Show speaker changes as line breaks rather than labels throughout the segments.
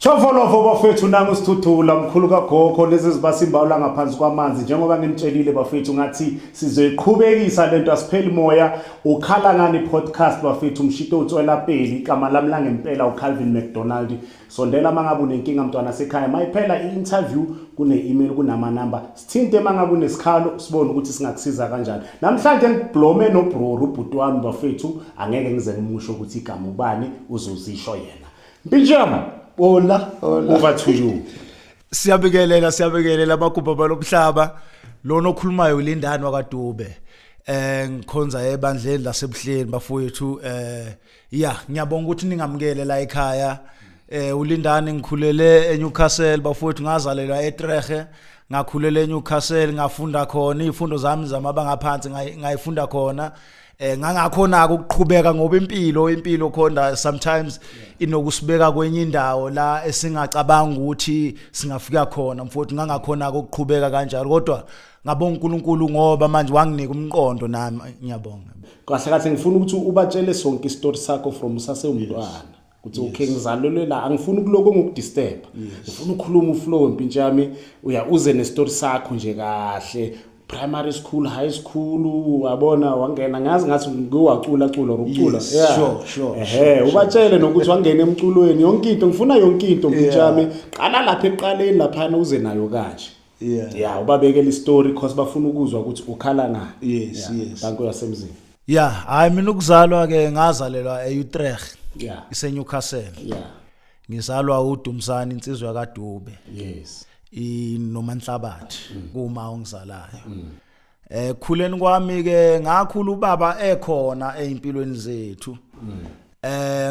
Chofolofo bafethu nangu sithuthula mkhulu kaGokho lezi zibasimbawula ngaphansi kwamanzi njengoba nginitshelile bafethu ngathi sizoyiqhubekisa lento asipheli moya ukhala ngani podcast bafethu umshito utswela peli igama lami la ngempela uCalvin McDonald sondela mangabe unenkinga mntwana sekhaya mayiphela i-interview kune-email kunama number sithinte mangabe unesikhalo sibone ukuthi singakusiza kanjani namhlanje ngiblome noBro ubhuti wami bafethu angeke ngize ngimusho ukuthi igama ubani uzozisho yena Mpinjama Hola, over to you.
Siyabikelela amakhuba balomhlaba lona okhulumayo uLindani wakaDube. Ngikhonza ebandleni lasebuhleni bafowethu ngiyabonga ukuthi ningamukele la ekhaya. uLindani ngikhulele eNewcastle bafowethu ngazalelwa eTreche ngakhulele eNewcastle ngafunda khona izifundo zami zamabanga aphansi ngayifunda khona. Ngangakhona ukuqhubeka ngoba impilo khona sometimes inokusibeka kwenye indawo la esingacabanga ukuthi singafika khona mfowethu ngangakhona ukuqhubeka kanjalo kodwa ngabonga uNkulunkulu ngoba manje wanginika umqondo nami ngiyabonga
kahle ngifuna ukuthi ubatshele sonke istory sakho from usasewumntwana ukuthi okay ngizalelwe la angifuni ukuloko ngokudisturb ngifuna ukukhuluma uflow Mpintshami uze nestory sakho nje kahle primary school high school wabona wangena ngazi ngiwacula ukucula
sure
ubatshele nokuthi wangena emculweni yonke into ngifuna yonke into Mpintshami qala lapha eqaleni lapha uze nayo kanje ubabekela istory because bafuna ukuzwa ukuthi ukhala na
yes
danko yasemzini
hayi mina ukuzalwa ke ngazalelwa eUtrecht iseNewcastle ngizalwa uDumsani insizwa kaDube noManhlabathi kuma ongizalayo khuleni kwami ke ngakhula ubaba ekhona ezimpilweni zethu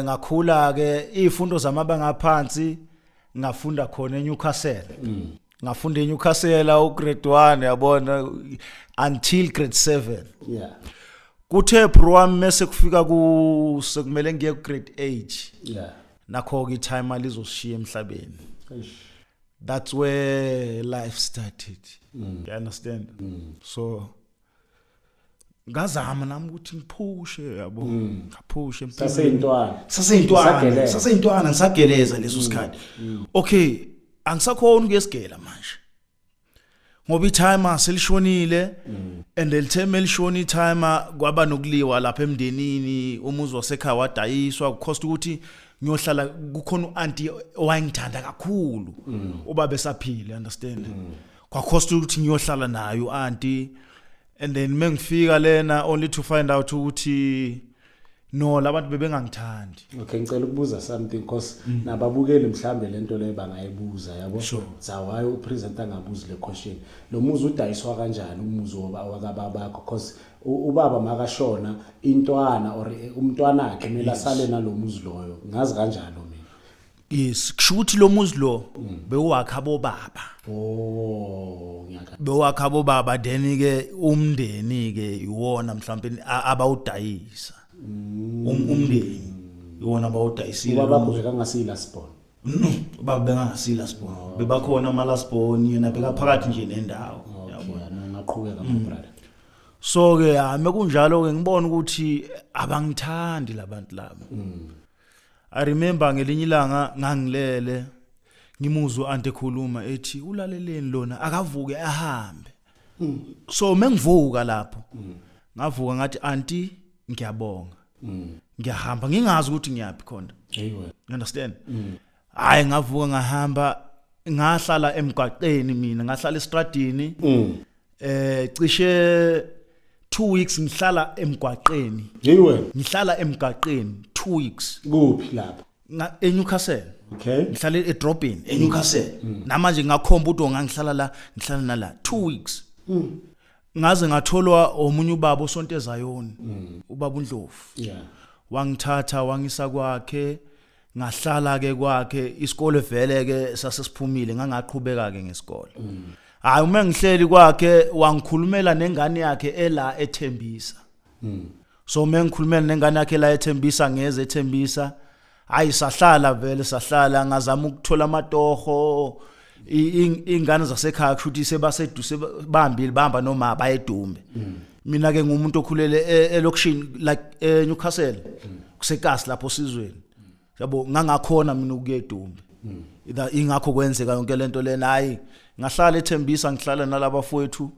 ngakhula ke izifundo zamabanga aphansi ngafunda khona eNewcastle ngafunda eNewcastle ugrade 1 yabona until grade 7 kuthe bro wami mase kufika sekumele ngiye ku grade 8 nakho ke time alizoshiya emhlabeni that's where life started. You understand? So ngazama nami ukuthi ngiphushe yabo ngaphushe saseyintwana ngisageleza leso sikhathi okay angisakhona ukuyesigela manje ngoba itime selishonile and elitheme lishona itime kwaba nokuliwa lapha emndenini umuzi wasekhaya wadayiswa ukhosta ukuthi ngiyohlala kukhona uanti owayengithanda kakhulu ubaba esaphila understand kwakhosta ukuthi ngiyohlala nayo auntie and then mengifika lena only to find out ukuthi no labantu bebengangithandi
okay ngicela ukubuza something because nababukeli mhlambe lento le bangayibuza yabo zawayo upresenter angabuzi le question lo muzi udayiswa kanjani umuzi wakababa bakho because ubaba makashona intwana or umntwana wakhe kumele asale nalomuzi loyo ngazi kanjalo mina
yes kushuthi lo muzi lo bewakha bobaba bewakha bobaba then ke umndeni ke iwona mhlawumbe abawudayisa umndeni iwona abawudayisile
ubaba bakho bekangasila spawn
ubaba bengasila spawn bebakhona amalaspawn yena bekaphakathi nje nendawo
yabona ngaqhubeka my brother
so ke mekunjalo ke ngibona ukuthi abangithandi labantu laba I remember ngelinye ilanga ngangilele ngimuzwa ante khuluma ethi ulaleleni lona akavuke ahambe so mengivuka lapho ngavuka ngathi auntie ngiyabonga ngiyahamba ngingazi ukuthi ngiyapi khona
you
understand hayi ngavuka ngahamba ngahlala emgwaqeni mina ngahlala estradini cishe 2 weeks ngihlala emgwaqeni ngihlala emgwaqeni 2 weeks
kuphi lapha
eNewcastle
okay
ngihlala edrobheni eNewcastle namanje ngakhomba ukuthi ngangihlala nala 2 weeks ngaze ngatholwa omunye ubaba osonto ezayoni ubaba uNdlovu wangithatha wangisa kwakhe ngahlala ke kwakhe isikole vele ke sasesiphumile ngangaqhubeka ke ngesikole hayi uma ngihleli kwakhe wangikhulumela nengane yakhe ela eThembisa so mengikhulumela nengane yakhe la eThembisa ngeze eThembisa hayi sahlala vele sahlala ngazama ukuthola amatoho ingane zasekhaya kushuthi sebaseduse bambili bahamba noma bayedumbe mina ke ngumuntu okhulele elokishini like eNewcastle kusekasi lapho sizweni yabo ngangakhona mina ukuyedumbe ingakho kwenzeka yonke lento lena hayi ngahlala ethembisa ngihlala nalabafowethu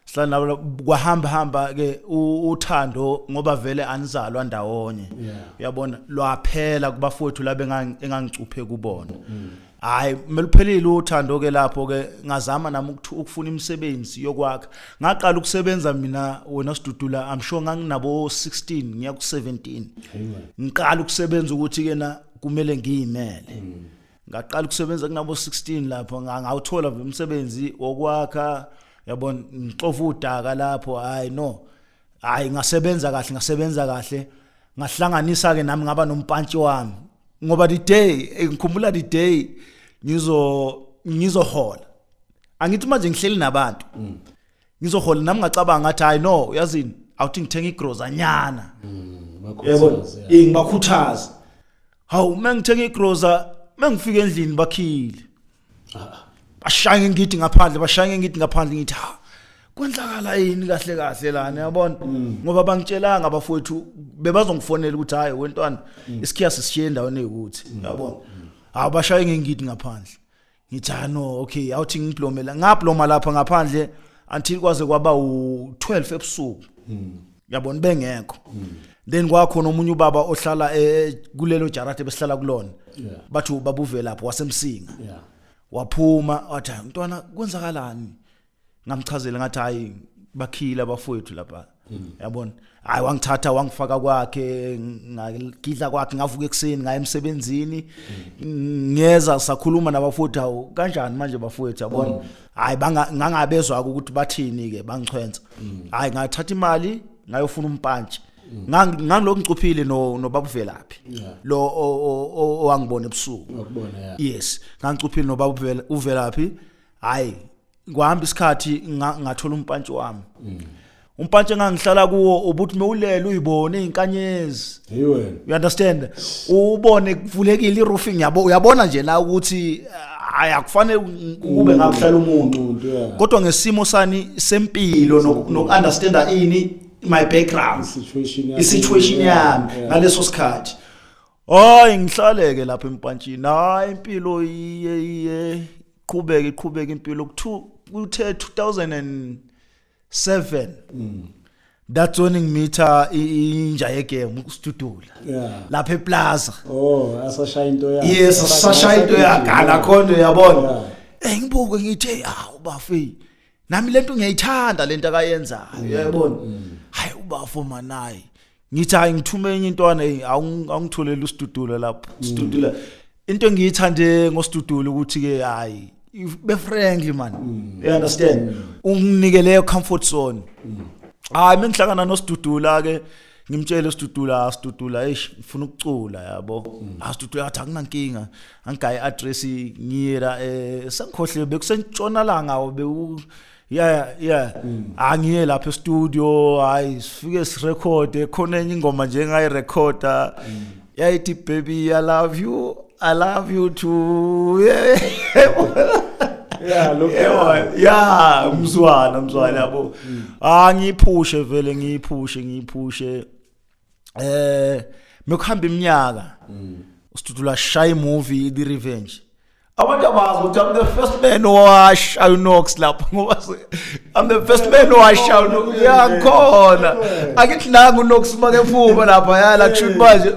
sihlala nabo kwahamba ke uthando ngoba vele anizalwa ndawonye uyabona lwaphela kubafowethu labe engangicuphe kubona hayi meluphelile uthando ke lapho ke ngazama nami ukufuna imisebenzi yokwakha ngaqala ukusebenza mina wena Sidudula I'm sure nganginabo 16 ngiya ku 17 ngiqala ukusebenza ukuthi ke na kumele ngiyimele ngaqala ukusebenza kunabo 16 lapho ngawuthola umsebenzi wokwakha yabona ngixova udaka lapho hayi no hayi ngasebenza kahle ngahlanganisa ke nami ngaba nompantshi wami ngoba the day ngikhumbula the day ngizohola angithi manje ngihleli nabantu ngizohola nami ngacabanga ngathi hayi no yazini awuthi ngithenga igrozanyana yebo ngibakhuthaza hawu mengithenga igroza mengifika endlini bakhile bashaya ngidi ngaphandle ngithi ha kwenzakala yini kahle lana yabona ngoba bangitshelanga abafowethu bebazongifonela ukuthi hayi wentwana isikhiya sishiye endaweni ekuthi yabona abashaya ngengidi ngaphandle ngithi no okay awuthi ngiplomela ngaploma lapha ngaphandle until kwaze kwaba u12 ebusuku yabona bengekho then kwakhona omunye ubaba ohlala kulelo jarate besihlala kulona bathi babuve lapho wasemsinga waphuma wathi mntwana kwenzakalani ngamchazela ngathi hayi bakhila abafowethu lapha yabona hayi wangithatha wangifaka kwakhe ngagidla kwakhe ngavuka ekseni ngaye emsebenzini ngiyeza sakhuluma nabafowethu hawo kanjani manje bafowethu yabona hayi ngangabezwa ukuthi bathini ke bangichwenza hayi ngathatha imali ngayofuna umpantshi ngangiloko ngicuphile nobaba Velaphi lo owangibona ebusuku
ngakubona
yes ngangicuphile nobaba uVelaphi hayi kwahamba isikhathi ngathola umpantshi wami umpantshi engangihlala kuwo ubuthi mewulela uyibone izinkanyezi you understand ubone kuvulekile iroofing yabo uyabona nje la ukuthi akufanele kube ngakuhlala umuntu kodwa ngesimo sani sempilo nokunderstanda ini my background situation yami ngaleso sikhathi hayi ngihlaleke lapha empantshini hayi impilo iye iqhubeka impilo kuthe 2007 that's when ngimitha inja yegame uSidudula lapha eplaza
asashaya into yakhe
yes asashaya into yakhe akakhondo yabona ngibuke ngithi ubafi nami lento ngiyayithanda lento akayenzayo uyabona hayi ubafo manayi ngithi hayi ngithume enye intwana awungitholele uSidudula lapho uSidudula into engiyithande ngoSidudula ukuthi ke hayi be friendly man you understand unginikele comfort zone hayi mengihlangana noSidudula ke ngimtshele uSidudula ngifuna ukucula yabo uSidudula athi akunankinga angigayi address ngiyera sengikhohle bekusentshonalanga angiye lapha e-studio hayi sifike sirecord khona enye ingoma nje ngayirecorda yayithi baby I love you too mzwana yabo ngiphushe vele ngiphushe mekuhamba iminyaka uSidudula shaya movie The Revenge abantu abazi ukuthi I'm the first man wash Unox lapho ngoba I'm the first man wash Unox yakhona akithi nanga uNox make ephuma lapha yala kushuthi manje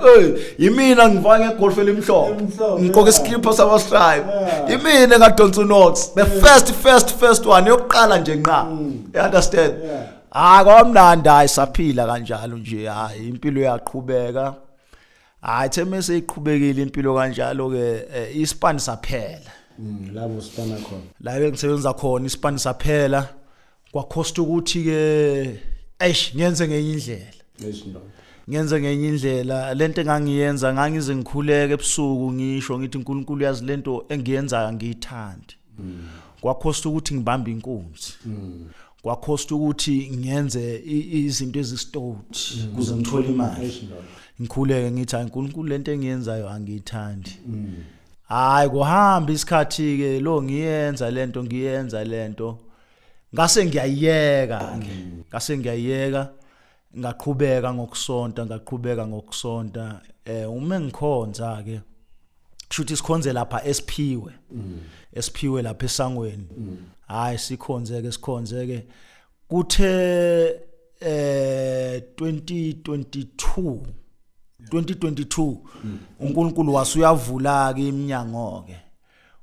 yimina ngivanga egolf elimhlophe ngikoke iskipper sama stripe yimina ngadonsa uNox the first one yokuqala nje nqa you understand kwamnandi ayisaphila kanjalo nje hayi impilo yaqhubeka hayi theme seyiqhubekile impilo kanjalo ke isipani saphela
labo usipana khona
la bengisebenza khona isipani saphela kwakhosta ukuthi ke ngiyenze ngenye indlela lento engangiyenza ngangize ngikhuleke ebusuku ngisho ngithi uNkulunkulu yazi lento engiyenzayo ngiyithandi kwakhosta ukuthi ngibambe inkunzi kwakhosta ukuthi ngiyenze izinto ezistot kuze ngithole imali ngikhuleke ngithi uNkulunkulu lento engiyenzayo angiyithandi hayi kuhamba isikhathi ke lo ngiyenza lento ngase ngiyayeka ngaqhubeka ngokusonta uma ngikhonza ke kushuthi sikhonze lapha esiphiwe lapha esangweni hayi sikhonze kuthe 2022 uNkulunkulu wasuyavula ke iminyango ke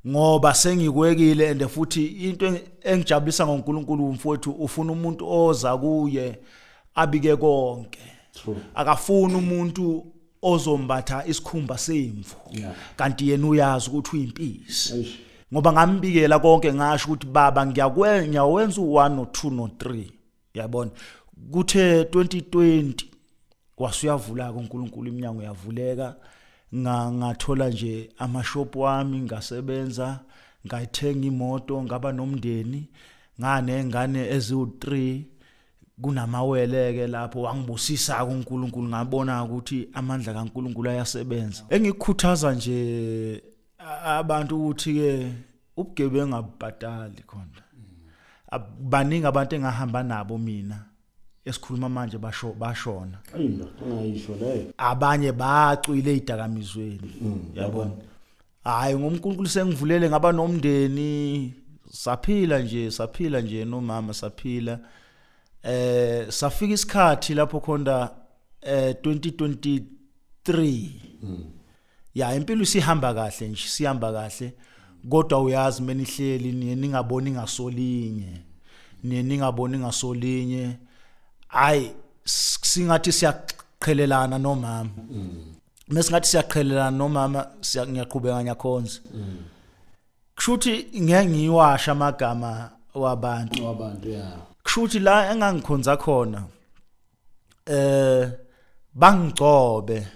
ngoba sengikwekile and futhi into engijabulisa ngoNkulunkulu mfowethu ufuna umuntu oza kuye abike konke akafuni umuntu ozombatha isikhumba semvu kanti yena uyazi ukuthi uyimpisi ngoba ngambikela konke ngasho ukuthi baba ngiyawenza u1 no2 no3 yabona kuthe 2020 wasuyavula uNkulunkulu iminyango yavuleka ngathola nje amashop wami ngasebenza ngayithenga imoto ngaba nomndeni nganengane eziwu3 kunamawele ke lapho wangibusisa uNkulunkulu ngabona ukuthi amandla kaNkulunkulu ayasebenza engikukhuthaza nje abantu ukuthi ke ubugebengu abubhatali khona baningi abantu engahamba nabo mina esikhuluma manje bashona
ayisho leyo
abanye bacwile idakamizweni yabona hayi ngoNkulunkulu sengivulele ngaba nomndeni saphila nje nomama saphila safika isikhathi lapho khona 2023 ya impilo sihamba kahle nje sihamba kahle kodwa uyazi menihleli ningaboni ngasolinye hayi singathi siyaqhelelana nomama mesingathi siyaqhelelana nomama ngiyaqhubeka ngiyakhonza kushuthi ngeke ngiwasha amagama wabantu
ya
kushuthi la engangikhonza khona bangigcobe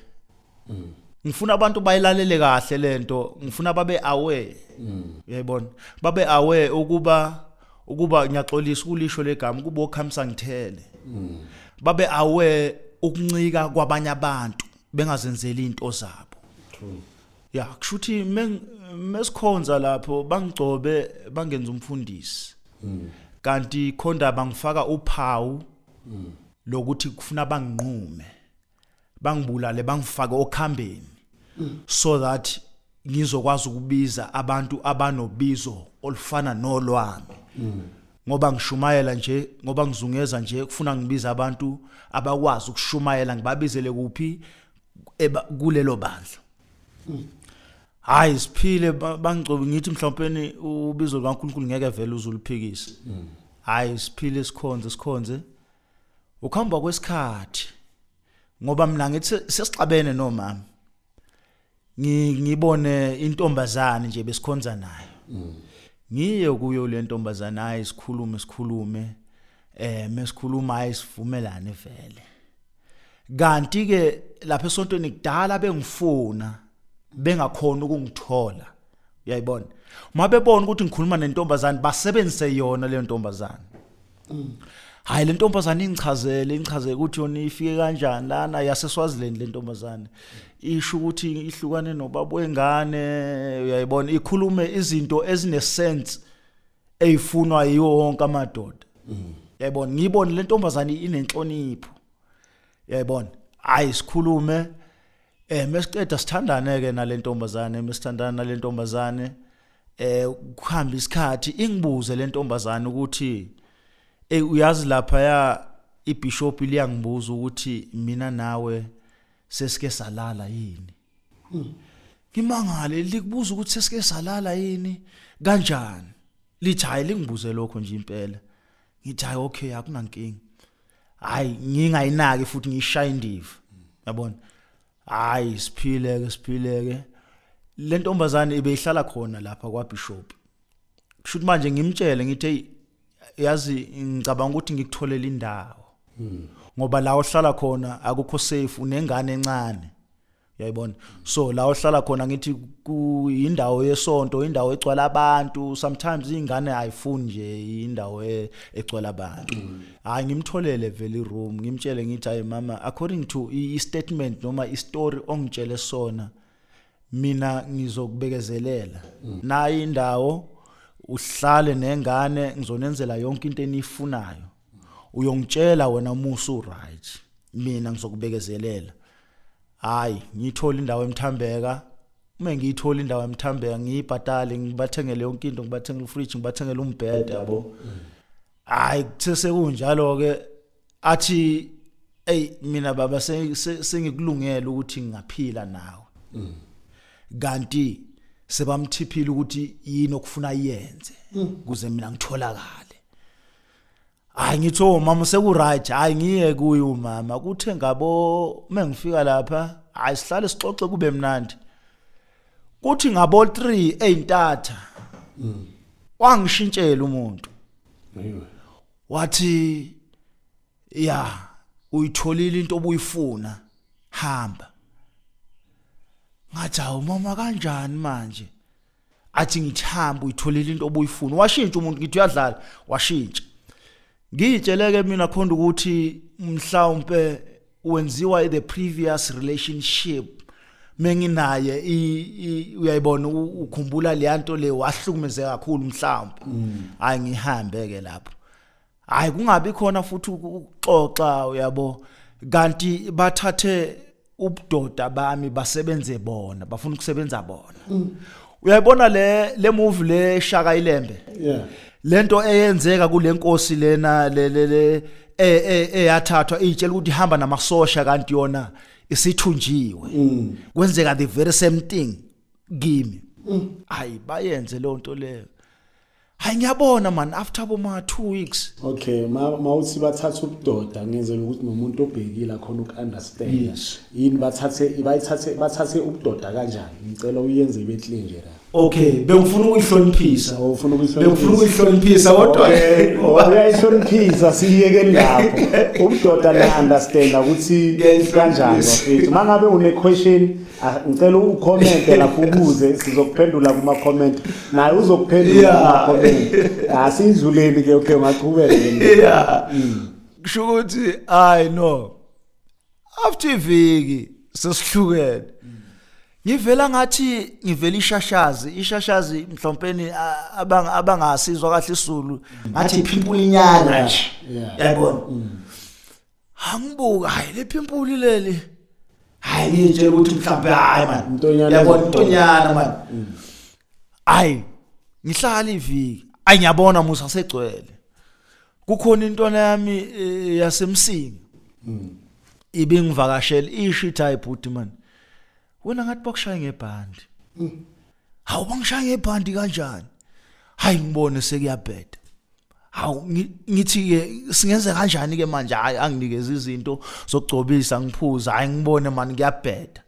ngifuna abantu bayilalele kahle lento ngifuna babe aware uyayibona babe aware ukuba ngiyaxolisa ukulisho legama kuba okhamisa ngithele babe aware ukuncika kwabanye abantu bengazenzeli into zabo ya kushuthi mesikhonza lapho bangigcobe bangenza umfundisi kanti khonda bangifaka uphawu lokuthi kufuna banginqume bangibulale bangifake okhambeni so that ngizokwazi ukubiza abantu abanobizo olufana nolwami ngoba ngishumayela nje ngoba ngizungeza nje kufuna ngibiza abantu abakwazi ukushumayela ngibabizele kuphi kulelo bandla hayi siphile bangigcobe ngithi mhlawumbe ubizo likaNkulunkulu ngeke vele uzuliphikise hayi siphile sikhonze ukuhamba kwesikhathi ngoba mina ngithi sesixabene nomama ngibone intombazane nje besikhonza nayo ngiye kuyo le ntombazane hayi sikhulume mesikhuluma hayi sivumelane vele kanti ke lapha esontweni kudala bengifuna bengakhona ukungithola uyayibona mabebona ukuthi ngikhuluma nentombazane basebenzise yona le ntombazane hayi le ntombazane ingichazele ukuthi yona ifike kanjani lana yaseSwaziland le ntombazane isho ukuthi ihlukane nobaba wengane uyayibona ikhulume izinto ezinesense ezifunwa yiwo wonke amadoda uyayibona ngibone le ntombazane inenhlonipho uyayibona hayi sikhulume mesiqeda sithandane ke nale ntombazane kuhamba isikhathi ingibuze le ntombazane ukuthi uyazi lapha ya ibishop liyangibuza ukuthi mina nawe sesike salala yini ngimangale likubuza ukuthi sesike salala yini kanjani lithi hayi lingibuze lokho nje impela ngithi hayi okay akunankingi hayi ngingayinaki futhi ngishaya indiva yabona hayi siphileke le ntombazane ibeyihlala khona lapha kwaBishop kushuthi manje ngimtshele ngithi yazi ngicabanga ukuthi ngikutholela indawo ngoba la ohlala khona akukho safe unengane encane uyayibona so la ohlala khona ngithi kuyindawo yesonto indawo egcwala abantu sometimes ingane ayifuni nje indawo egcwala abantu hayi ngimtholele vele iroom ngimtshele ngithi hayi mama according to i-statement noma i-story ongitshele sona mina ngizokubekezelela nayi indawo uhlale nengane ngizonenzela yonke into enifunayo uyongitshela wena musu right mina ngizokubekezelela hayi ngithola indawo eMthambeka uma ngiyithola indawo emthambeka ngiyibhatale ngibathengele yonke into ngibathengele ufridge ngibathengele umbhede yabo hayi kuthe kunjalo ke athi mina baba sengikulungela ukuthi ngingaphila nawe kanti sebamthiphile ukuthi yini okufuna iyenze kuze mina ngitholakale hayi ngithi mama seku right hayi ngiye kuye umama kuthe ngabo mengifika lapha hayi sihlale sixoxe kube mnandi kuthi ngabo 3 eyintatha wangishintshela umuntu wathi ya uyitholile into obuyifuna hamba ngathi awu mama kanjani manje athi ngithamba uyitholile into obuyifuna washintsha umuntu ngithi uyadlala washintsha ngiyitsheleke mina khonda ukuthi mhlawumbe wenziwa the previous relationship menginaye uyayibona ukhumbula leyanto le wahlukumeze kakhulu mhlawumbe hayi ngihambe ke lapho hayi kungabi khona futhi ukuxoxa uyabo kanti bathathe ubudoda bami basebenze bona bafuna ukusebenza bona uyayibona le movie le Shaka Ilembe lento eyenzeka kule nkosi lena le eyathathwa ijela ukuthi ihamba namasosha kanti yona isithunjiwe kwenzeka the very same thing kimi hayi bayenze lo nto leyo hayi ngiyabona man after boma 2 weeks
okay mawuthi bathatha ubudoda ngenzela ukuthi nomuntu obhekile khona ukunderstand yini bathathe ubudoda kanjani ngicela uyenze behle nje la
okay bengifuna ukuyihloniphisa kodwa
uyayihloniphisa siyeke lapho ubudoda la understand ukuthi kanjani bafethu mangabe une question ngicela ucomment lapho ukuze sizokuphendula kuma comment naye uzokuphendula kuma comment asizuleni ke okay ngaqhubeka
kusho ukuthi I know after iviki sesihlukene ngivela ngathi ngivela ishashazi mhlompeni abangasizwa kahle isizulu ngathi iphimpuli inyana nje yabona hangibuka hayi le phimpuli leli hayi ngitshela ukuthi mhlawumbe hayi man yabona intonyana man hayi ngihlala iviki ngiyabona musa segcwele kukhona intwana yami yasemsingi ibingivakashela ishitha ibhuti man wena ngathi bakushaya ngebhandi hawu bangishaya ngebhandi kanjani hayi ngibone sekuyabheda hawu ngithi ke singenze kanjani ke manje hayi anginikeza izinto zokugcobisa ngiphuza hayi ngibone man ngiyabheda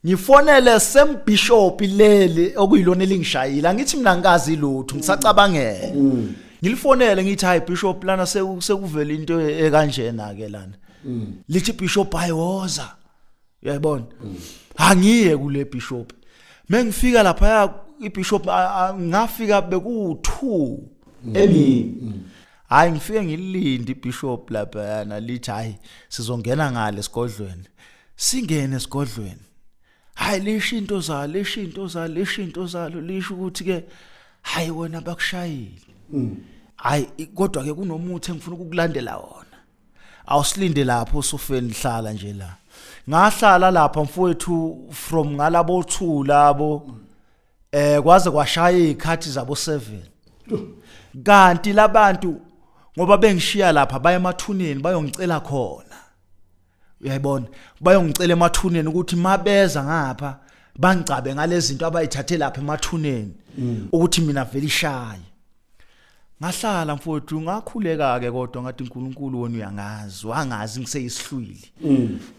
ngifonele sembishop leli okuyilona elingishayila ngithi mina ngikazi lutho ngisacabangela ngilifonele ngithi hayi bishop lana sekuvela into ekanjena ke lana lithi bishop ayiwoza uyayibona angiye kule bishop mengifika lapha ibishop ngafika beku2 emini hayi ngifike ngilinde ibishop lapha yana lithi hayi sizongena ngale esigodlweni singene esigodlweni hayi lishinto zalo lisho ukuthi ke hayi wena bakushayile hayi kodwa ke kunomuthi engifuna ukukulandela wona awusilinde lapho sofeni hlala nje la ngahlala lapha mfowethu from ngalabo 2 labo kwaze kwashaya izikhathi zabo 7 kanti labantu ngoba bengishiya lapha baya emathuneni bayongicela khona uyayibona bayongicela emathuneni ukuthi mabeza ngapha bangicabe ngalezi zinto abayithathe lapha emathuneni ukuthi mina vele ishaye ngahlala mfowethu ngakhuleka ke kodwa ngathi uNkulunkulu wona uyangazi wangazi ngiseyisihlwili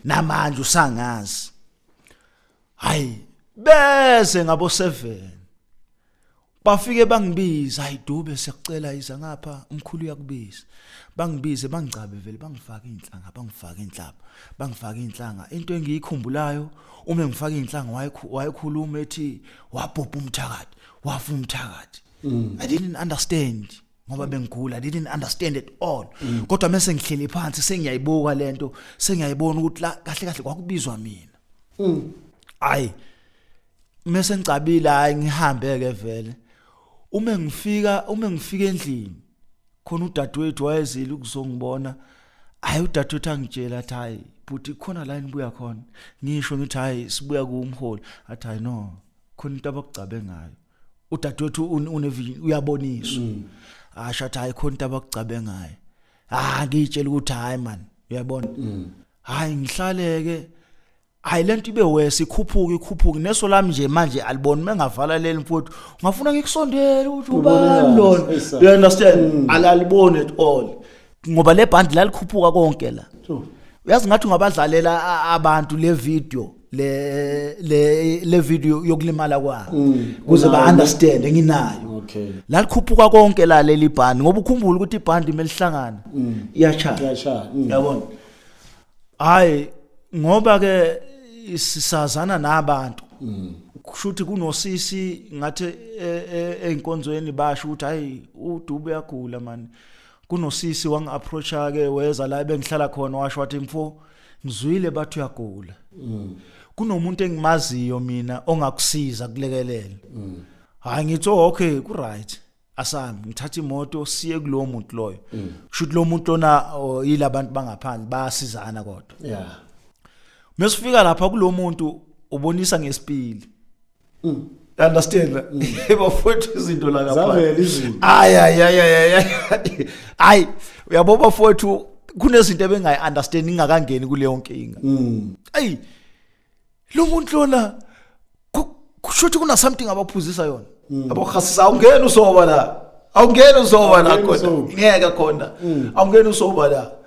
namanje usangazi hayi bese ngabo 7 bafike bangibiza hayi Dube siyakucela iza ngapha umkhulu uyakubiza bangibize bangicabe vele bangifaka inhlanga into engiyikhumbulayo uma ngifaka inhlanga wayekhuluma ethi wabhubha umthakathi wafa umthakathi I didn't understand ngoba bengigula I didn't understand at all kodwa mase ngihleli phansi sengiyayibuka lento sengiyayibona ukuthi la kahle kwakubizwa mina hayi mase ngicabile hayi ngihambe ke vele uma ngifika endlini khona udadewethu wayezile ukuzongibona hayi udadewethu angitshela hayi buti khona la nibuya khona ngisho ngithi hayi sibuya kuMholi athi hayi no khona into abakucabe ngayo udadewethu unevision uyaboniswa ashathi hayi khona into abakucabe ngayo ngitshela ukuthi hayi man uyabona hayi ngihlaleke hayi lento ibe wese ikhuphuke neso lami nje manje aliboni mengavala leli mfowethu ngafuna ngikusondele ukuthi ubani lona you understand alalibone at all ngoba le band lalikhuphuka konke la uyazi ngathi ungabadlalela abantu le video le video yokulimala kwabo kuze ba understand nginayo
okay
lalikhuphuka konke la leli band ngoba ukhumbula ukuthi iband imelihlangana iyachaya yabona hayi ngoba ke sisazana nabantu kushuthi kunosisi ngathi einkonzweni basho ukuthi hayi uDube uyagula man kunosisi wangi-approacha ke weza la bengihlala khona washo wathi mfo ngizwile bathi uyagula kunomuntu engimaziyo mina ongakusiza kulekelela hayi ngithi okay ku right asami ngithatha imoto siye kulowo muntu loyo kushuthi lo muntu lona yilabantu bangaphandle bayasizana kodwa
yeah
mesifika lapha kulo muntu ubonisa ngesipili understand bafowethu izinto la ngapha
zavela izinto
ay uyabo bafowethu kunezinto ebengayi understand ingakangeni kuleyo nkinga ay lo muntu lona kushuthi kuna something abaphuzisa yona abakhasisa awungena usoba la khona ngeke khona awungena usoba la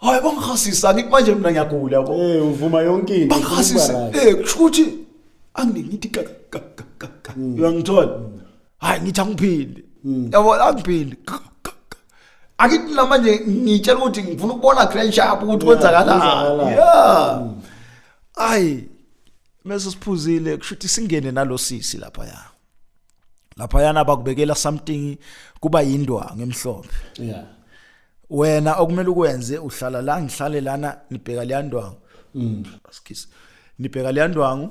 hayi bangikhasisa ngithi manje mina ngiyagula yabo
uvuma yonke into
bangikhasisa kushuthi angingithi uyangithola hayi ngithi angiphinde yabo angiphinde akithi manje ngitshela ukuthi ngifuna ukubona grand sharp ukuthi kwenzakalani yeah ay mase siphuzile kushuthi singene nalo sisi lapha yana abakubekela something kuba yindwangu emhlophe
yeah
wena okumele ukwenze uhlala la ngihlale lana nibheka le ndwangu askisi nibheka le ndwangu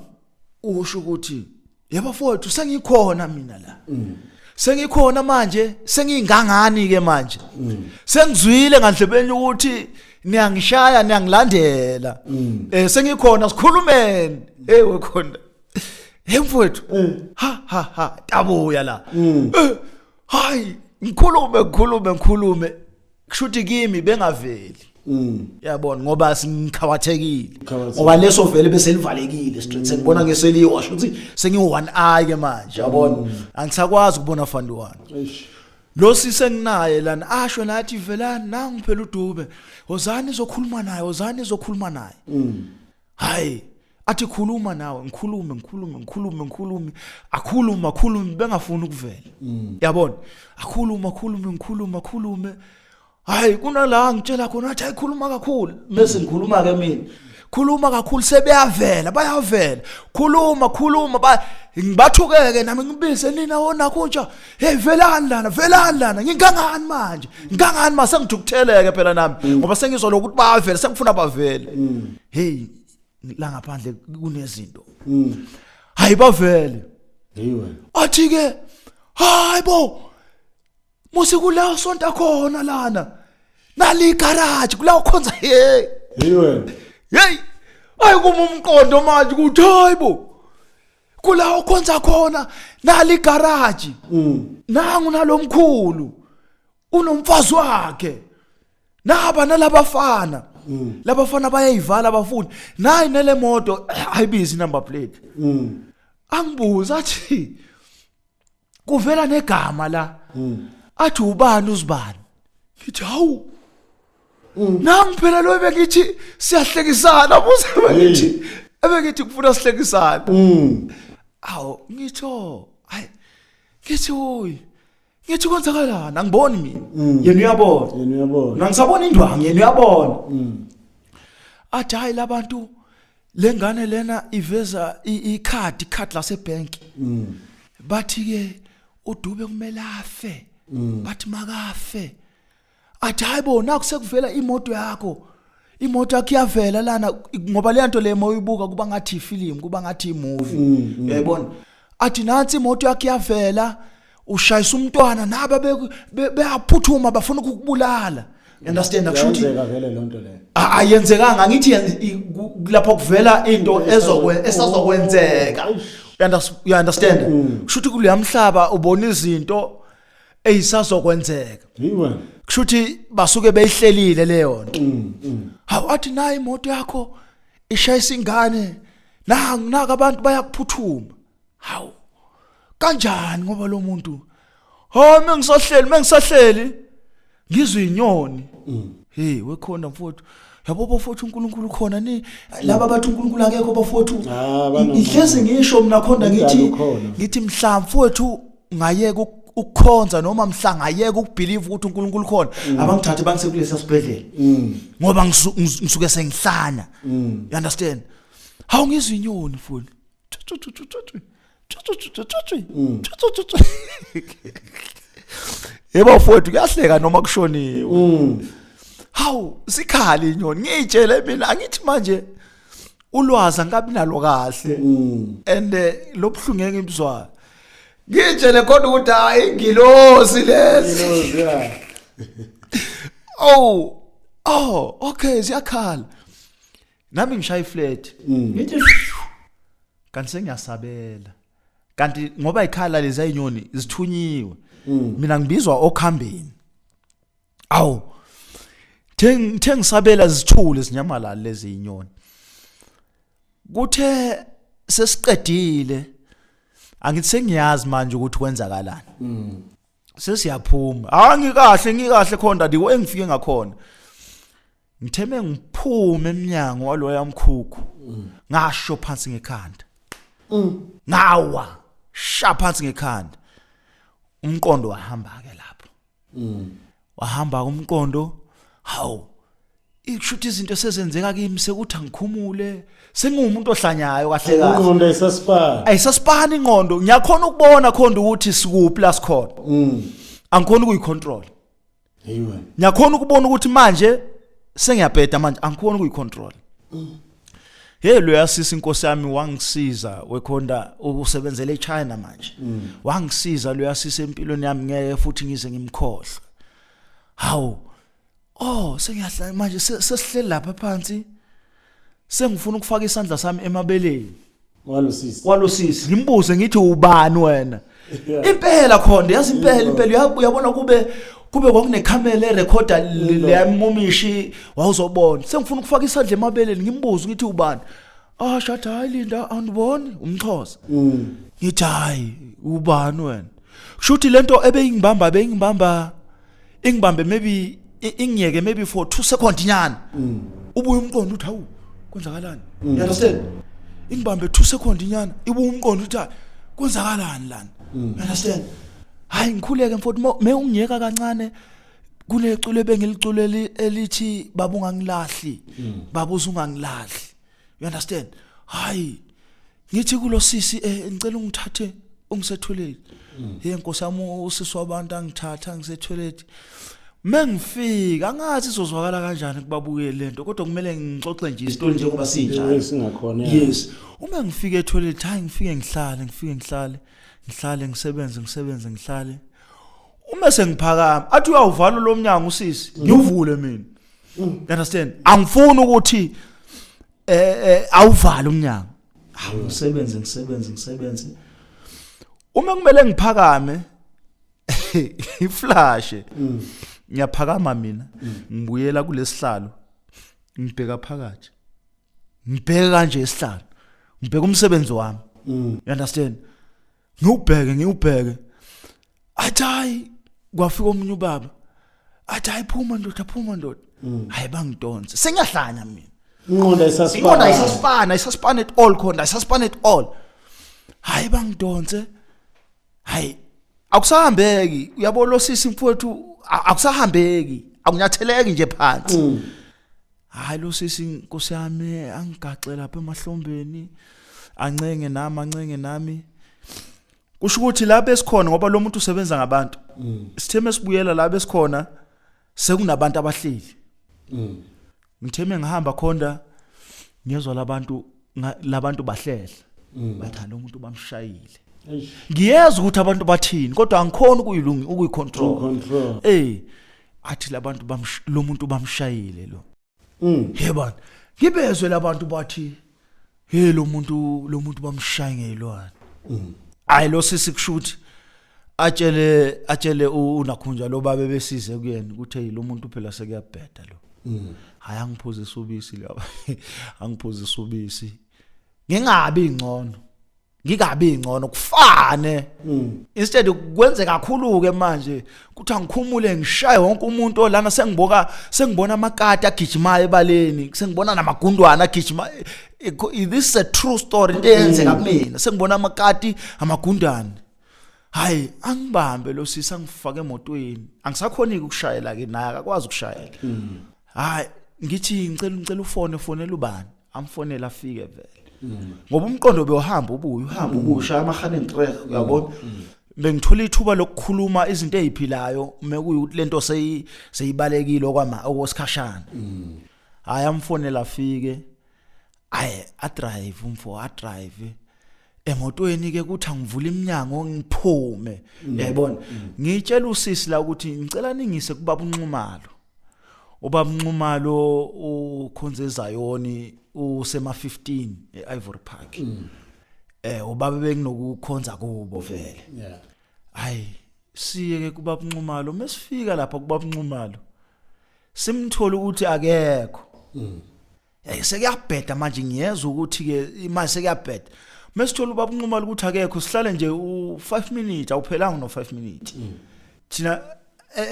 usho ukuthi yebo mfowethu sengikhona mina la sengikhona manje sengingangani ke manje sengizwile ngandlebeni ukuthi niyangishaya niyangilandela sengikhona sikhulumeni wekhona mfowethu ha tabuya la hayi ngikhulume kushuthi kimi bengaveli yabona ngoba singikhawathekile ngoba leso vele bese livalekile straight sengibona ngeseliwa shuthi sengi-one eye ke manje yabona angisakwazi ukubona fandi wami lo sisenginaye lana asho nathi velani nangu phela uDube wozani izokhuluma naye hayi athi khuluma nawe ngikhulume akhulume bengafuni ukuvela yabona akhulume hayi kunala ngitshela khona athi ayikhuluma kakhulu bese ngikhuluma ke mina khuluma kakhulu bayavela khuluma ngibathukeke nami ngibize nina wona konja hey velani lana ngingangani manje sengithukutheleke phela nami ngoba sengizolo ukuthi bayavela sengifuna bavele hey la ngaphandle kunezinto hayi bavele
yiwe
athi ke hayibo musi kula sonta khona lana nali garage kula ukhonza
yiwe
hey ayikuma umqondo manje ukuthi hayibo kula ukhonza khona nali garage nangu nalomkhulu unomfazi wakhe naba nalabafana labafana bayayivala abafundi nayi nele moto ayibizi number plate angibuza athi kuvela negama la athi ubani uzibani ngithi hawu nangiphela lo bengithi siyahlekisana buze bengithi kufuna sihlekisana awu ngitho hayi ngithi kwenzakalana angiboni mina yena uyabona ngisabona indwangu yena uyabona athi hayi labantu lengane lena iveza ikhadi lasebank bathi ke uDube kumele afe bathi makafe athi hayibo nakusekuvela imoto yakho iyavela lana ngoba le nto le moyibuka kuba ngathi ifilm kuba ngathi imovie uyayibona athi nansi imoto yakho iyavela ushayisa umntwana naba beyaphuthuma bafuna ukukubulala understand akushuthi
yenzeka vele lonto le
ayenzekanga ngithi lapho kuvela into esazokwenzeka You understand? Kushuthi kuleya mhlaba ubona izinto ezisazokwenzeka. Kushuthi basuke beyihlelile leyo nto. Awathi nayi imoto yakho ishayisa ingane. Naka abantu bayakuphuthuma. Hawu. Kanjani ngoba lo muntu? Mengisahleli ngizwe inyoni. Hey, wekhona mfowethu. Yabo bafowethu uNkulunkulu khona ni laba bathi uNkulunkulu akekho bafowethu. Ihlezi ngisho mina khonda ngithi mhlawumbe mfowethu ngayeka ukukhonza noma mhla ngayeka ukubelieve ukuthi uNkulunkulu khona abangithathe bangisekulesa sibhedlela. Ngoba ngisuke sengihlanya. You understand? Hawu ngizwe inyoni mfowethu. Yebo mfowethu kuyahleka noma kushoniwe. Hawu sikhali inyoni ngitshele mina angithi manje ulwazi angabi nalo kahle and lobhlungu ngimzwa ngitshele kodwa ukuthi hayi ngilosi lesi okay siyakhala nami ngishaya iflat ngithi kanti sengiyasabela kanti ngoba ikhala lezi ayinyoni zithunyiwe mina ngibizwa okhambeni ngisabela zithule zinyamala lezi inyoni kuthe sesiqedile angithi sengiyazi manje ukuthi kwenzakalani sesiyaphuma ngikahle khona ndiwe engifike ngakhona ngitheme ngiphume eminyango waloya yamkhukhu ngasho phansi ngekhanda ngawa phansi ngekhanda umqondo wahamba ke lapho wahamba umqondo hawu ikushuthi izinto sezenzeka kimi sekuthi angikhumule sengumuntu ohlanyayo kahle kahle
ingqondo
ayisasipani ingqondo ngiyakhona ukubona khona ukuthi sikuphi la sikhona angikhona ukuyicontrol ngiyakhona ukubona ukuthi manje sengiyabheda manje angikhona ukuyicontrol lo yasisi inkosi yami wangisiza wekhonda ukusebenzela eChina manje wangisiza lo yasisi empilweni yami ngeke futhi ngize ngimkhohle hawu sengiyahlala manje sesihleli lapha phansi sengifuna ukufaka isandla sami emabeleni walosisi ngimbuze ngithi ubani wena impela khonde yazi impela uyabona kube kwakunekhamera erecorder leyamumishi wawuzobona sengifuna ukufaka isandla emabeleni ngimbuze ngithi ubani shada hayi Linda andiboni umXhosa ngithi hayi ubani wena kushuthi lento ingibambe maybe ingiyeke maybe for 2 seconds nyana ubuye umqondo uthi hawu kwenzakalani you understand ingibambe 2 seconds nyana ibuye umqondo uthi kwenzakalani lana you understand hayi ngikhuleke mfowethu ungiyeka kancane kulecule ebengilicule elithi baba ungangilahli baba uzungangilahli you understand hayi ngithi kulo sisi ngicela ungithathe ungisetoilet Nkosi yami usisi wabantu angithatha ngisetoilet mengifika angathi izozwakala kanjani kubabukele lento kodwa kumele ngixoxe nje isitori njengoba sinjalo
singakhona
yes uma ngifika etoilet hayi ngifike ngihlale ngisebenze ngihlale uma sengiphakama athi uyawuvala lo mnyango usisi ngivule mina understand angifuni ukuthi awuvale umnyango ngisebenze uma kumele ngiphakame iflash ngiyaphakama mina ngibuyela kulesihlalo ngibheka phakathi ngibheka kanje isihlalo ngibheka umsebenzi wami you understand ngiubheke athi kwafika omunye ubaba athi phuma ndoda hayi bangidonse sengiyahlanya mina ingqondo ayisasipana at all khona ayisasipana at all hayi bangidonse hayi akusahambeki uyabona sisi mfowethu akusahambeki akunyatheleki nje phansi hayi lo sisi inkosi yami angigaxe lapha emahlombeni ancenge nami kusho ukuthi lapha esikhona ngoba lo muntu usebenza ngabantu sitheme sibuyela lapha esikhona sekunabantu abahleli ngitheme ngihamba khonda ngiyezwa labantu bahlehla bathanda umuntu bamshayile ngiyeza ukuthi abantu bathini kodwa angikhona ukuyicontrol athi labantu lo muntu bamshayile lo ngibezwe labantu bathi lo muntu bamshaye ngelwane hayi lo sisi kushuthi atshele uNakhunja lo babe besize kuyena ukuthi hey lo muntu phela sekuyabheda lo hayi angiphuzisa ubisi la angiphuzisa ubisi ngikabi ingcono kufane instead kwenze kakhulu ke manje kuthi angikhumule ngishaye wonke umuntu olana sengibona amakati agijimayo ebaleni sengibona namagundwana agijima this is a true story into eyenzeka kumina sengibona amakati amagundwana hayi angibambe lo sisi angifake emotweni angisakhoni ukushayela ke naye akakwazi ukushayela hayi ngithi ngicela ufonela ubani amfonela afike vele ngoba umqondo beyohamba uhamba ubusha amahaneni trek uyabona bengithola ithuba lokukhuluma izinto eziphilayo mekuyi lento seyibalekile okwesikhashana hayi amfonela afike hayi adrive emotweni ke kuthi angivula iminyango ngiphume uyayibona ngitshela usisi la ukuthi ngicela ningise kubaba uNxumalo ukhonze eZayoni usema 15 eIvory Park ubaba benginokukhonza kubo vele hayi siye ke kubaba uNxumalo mesifika lapha kubaba uNxumalo simthola ukuthi akekho sekuyabheda manje ngiyeza ukuthi ke imali sekuyabheda mesithola ubaba uNxumalo ukuthi akekho sihlale nje u5 minutes awuphelanga no 5 minutes thina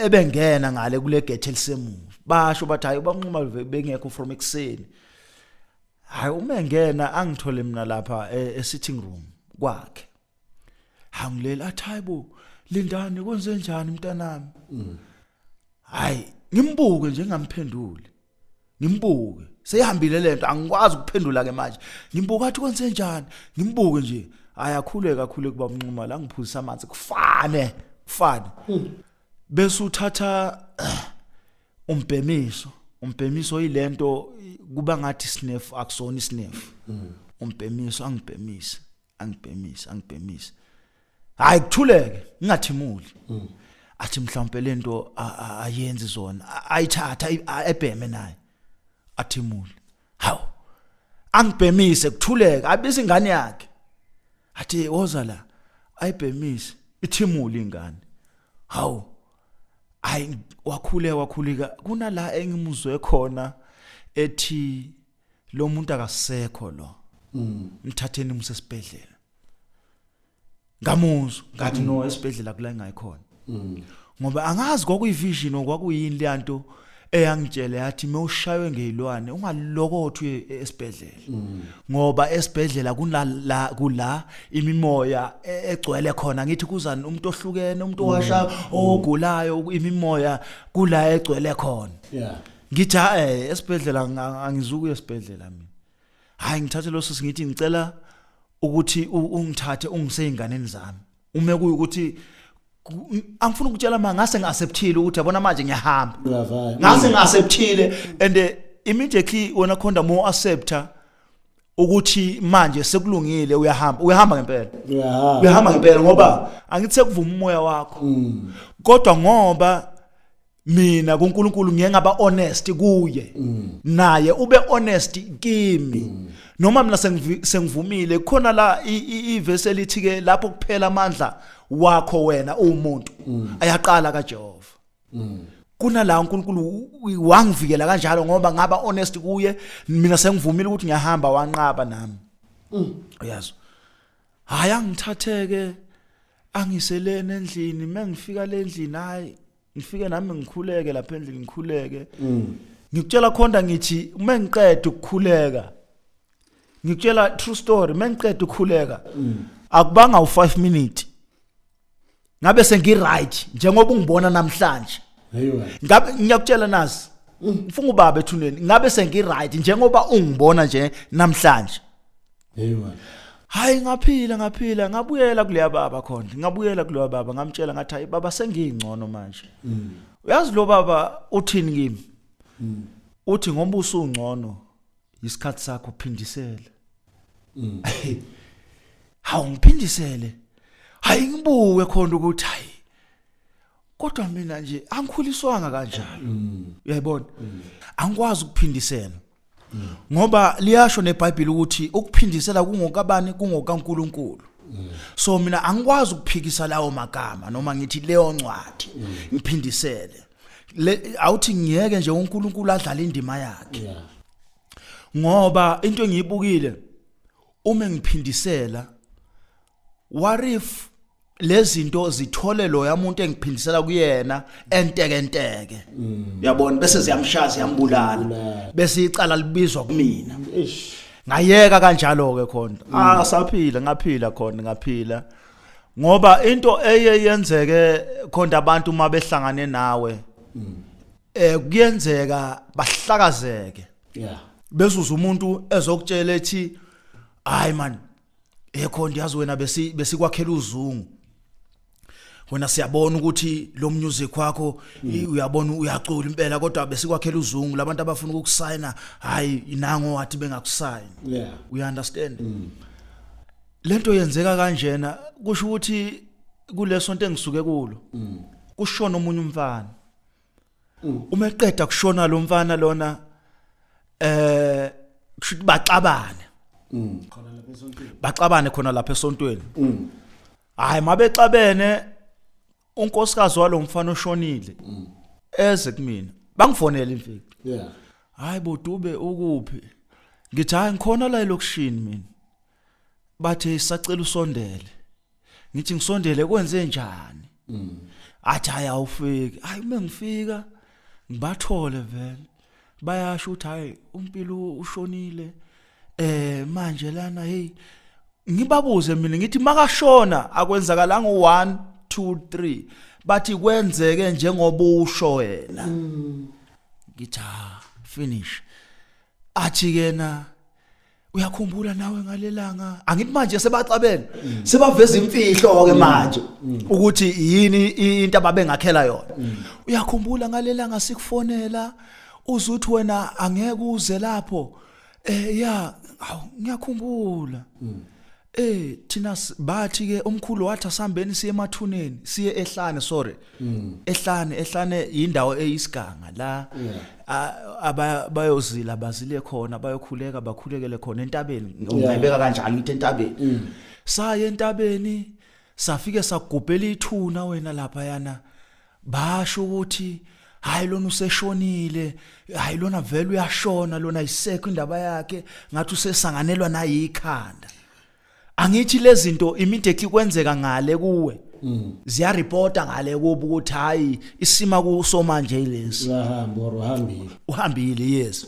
ebengena ngale kule gate elisemuva basho bathi hayi ubaba uNxumalo bengekho from ekseni hayi uma ngena angithole mina lapha e-sitting room kwakhe hangilela athi hayibo Lindani kwenze njani mntanami hayi ngimbuke nje ngamphendule ngimbuke seyihambile lento angikwazi ukuphendula ke manje ngimbuka athi kwenze njani ngimbuke nje ayakhuleka kuba uNxumalo la ngiphuzisa amanzi kufane bese uthatha umbhemiso yilento kuba ngathi snef akusona snef umbhemiso angibhemisa hayi kuthuleke ngingathimuli athi mhlawumbe lento ayenzi zona ayithatha ebheme naye athimuli hawu angibhemise kuthuleka abisa ingane yakhe athi woza la ayibhemise ithimuli ingane hawu hayi wakhuleka kunala engimuzwe khona ethi lo muntu akasekho lo mthatheni umsesibhedlela ngamuzwa ngathi no esibhedlela kula engayikhona ngoba angazi kwakuyivision okwakuyini lento eyangitshela yathi mewushaywe ngezilwane ungalokothi esibhedlela ngoba esibhedlela kula imimoya egcwele khona ngithi kuzani umuntu ohlukene umuntu owasha ogulayo imimoya kula egcwele khona ngithi esibhedlela angizukuya esibhedlela mina hayi ngithathe lo sisi ngithi ngicela ukuthi ungithathe ungiseyinganeni zami ume kuyukuthi angifuna ukutshela manje ngase ngiacceptile ukuthi yabona manje ngiyahamba ngase ngiacceptile and immediately wena khonda more accepta ukuthi manje sekulungile uyahamba ngempela ngoba angithi sekuvuma umoya wakho kodwa ngoba mina kuNkulunkulu ngiye ngaba honest kuye naye ube honest kimi noma mina sengivumile khona la iverse elithi ke lapho kuphela amandla wakho wena umuntu ayaqala kaJehova kuna la uNkulunkulu wangivikela kanjalo ngoba ngaba honest kuye mina sengivumile ukuthi ngiyahamba wanqaba nami uyazi hayi angithatheke angiselene endlini mengifika le ndlini hayi ngifike nami ngikhuleke lapha endlini ngikhuleke ngikutshela khonda ngithi uma ngiqeda ukukhuleka ngikutshela true story mengiqeda ukukhuleka akubanga u5 minutes ngabe sengiright njengoba ungibona namhlanje ngabe ngiyakutshela nazi mfunga ubaba ethuneni ngabe sengiright njengoba ungibona nje namhlanje hayi ngaphila ngabuyela kuleya baba khona ngabuyela kuleya baba ngamtshela ngathi hayi baba sengingcono manje uyazi lo baba uthini kimi uthi ngoba usungcono isikhathi sakho uphindisele hawu ngiphindisele hayi ngibuke khona ukuthi hayi kodwa mina nje angikhuliswanga kanjalo uyayibona angikwazi ukuphindisela ngoba liyasho neBhayibheli ukuthi ukuphindisela kungokabani kungokaNkulunkulu So mina angikwazi ukuphikisa lawo magama noma ngithi leyo ncwadi ngiphindisele awuthi ngiyeke nje uNkulunkulu adlala indima yakhe ngoba into engiyibukile uma ngiphindisela what if lezinto zithole lo yamuntu engiphindisela kuyena enteke uyabona bese ziyamshaza yambulala bese icala libizwa kumina ngayeka kanjalo ke khona saphila ngaphila khona ngaphila ngoba into eyenzeke khona abantu uma behlangane nawe kuyenzeka bahlakazeke bezuza umuntu ezokutshela ethi hayi man ekhona yazi wena besikwakhela uzungu wena siyabona ukuthi lo music wakho uyabona uyacula impela kodwa besikwakhela uzungu labantu abafuna ukukusayina hayi inango wathi bengakusayini we understand lento yenzeka kanjena kusho ukuthi kuleso nto engisuke kulo kushona omunye umfana uma eqeda kushona lo mfana lona kushuthi baxabane khona lapha esontweni hayi mabexabene unkosikazi walomfana oshonile eze kumina bangifonela imfiki hayi bodube ukuphi ngithi hayi ngikhona la elokushini mina bathe sacela usondele ngithi ngisondele kwenze njani athi hayi awufiki hayi mengifika ngibathole vele bayasho ukuthi hayi umpilo ushonile manje lana hey ngibabuze mina ngithi makashona akwenzakalanga u1 2 3 bathi kwenzeke njengoba usho wena ngithi finish athi kena uyakhumbula nawe ngalelanga angithi manje sebaxabene sebaveza imfihlo ke manje ukuthi yini into ababengakhela yona uyakhumbula ngalelanga sikufonela uzuthi wena angeke uze lapho ngiyakhumbula thina bathi ke omkhulu wathi asambeni siye emathuneni siye ehlane ehlane indawo eyisiganga la abayozila bazile khona bayokhuleka bakhulekele khona entabeni ngiyibeka kanjalo ngithi entabeni saye entabeni safike sagubhela ithuna wena lapha yana basho ukuthi hayi lona useshonile hayi lona vele uyashona lona isekho indaba yakhe ngathi usesanganelwa nayikhanda angithi lezi zinto immediately kwenzeka ngale kuwe ziya reporta ngale kubo ukuthi hayi isima kuso manje lezi uhambile yes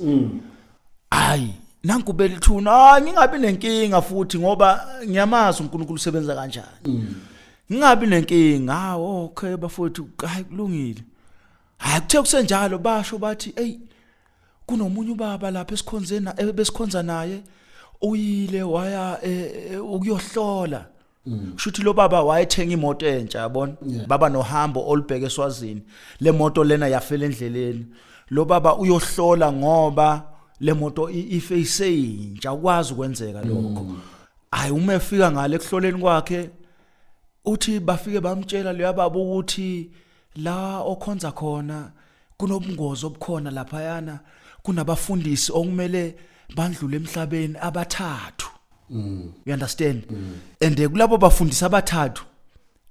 hayi nangikubela ithuna ngingabi nenkinga futhi ngoba ngiyamazi uNkulunkulu usebenza kanjani ngingabi nenkinga okay bafowethu hayi kulungile hayi kuthe kusenjalo basho bathi hey kunomunye ubaba lapha esikhonzena besikhonza naye uyile waya ukuyohlola kushuthi lo baba wayethenga imoto entsha yabona baba nohambo olubheke eSwazini le moto lena yafela endleleni lo baba uyohlola ngoba le moto iface intsha ukwazi ukwenzeka lokho hayi uma efika ngale kuhloleni kwakhe uthi bafike bamtshela leya baba ukuthi la okhonza khona kunobungozi obukhona lapha yana kunabafundisi okumele bandlule emhlabeni abathathu you understand and kulabo bafundisi abathathu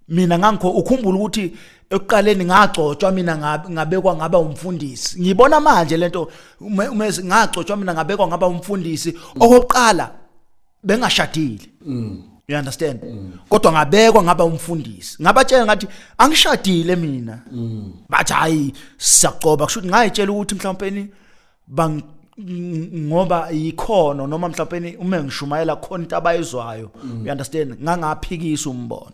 mina ngangikho ukhumbula ukuthi ekuqaleni ngagcotshwa mina ngabekwa ngaba umfundisi ngibona manje lento uma ngagcotshwa mina ngabekwa ngaba umfundisi okokuqala bengashadile you understand kodwa ngabekwa ngaba umfundisi ngabatshela ngathi angishadile mina bathi hayi siyacoba kusho ukuthi ngayitshela ukuthi mhlawumbe ngoba ikhono noma mhlawumbe uma ngishumayela khona into abayizwayo you understand ngangaphikisa umbono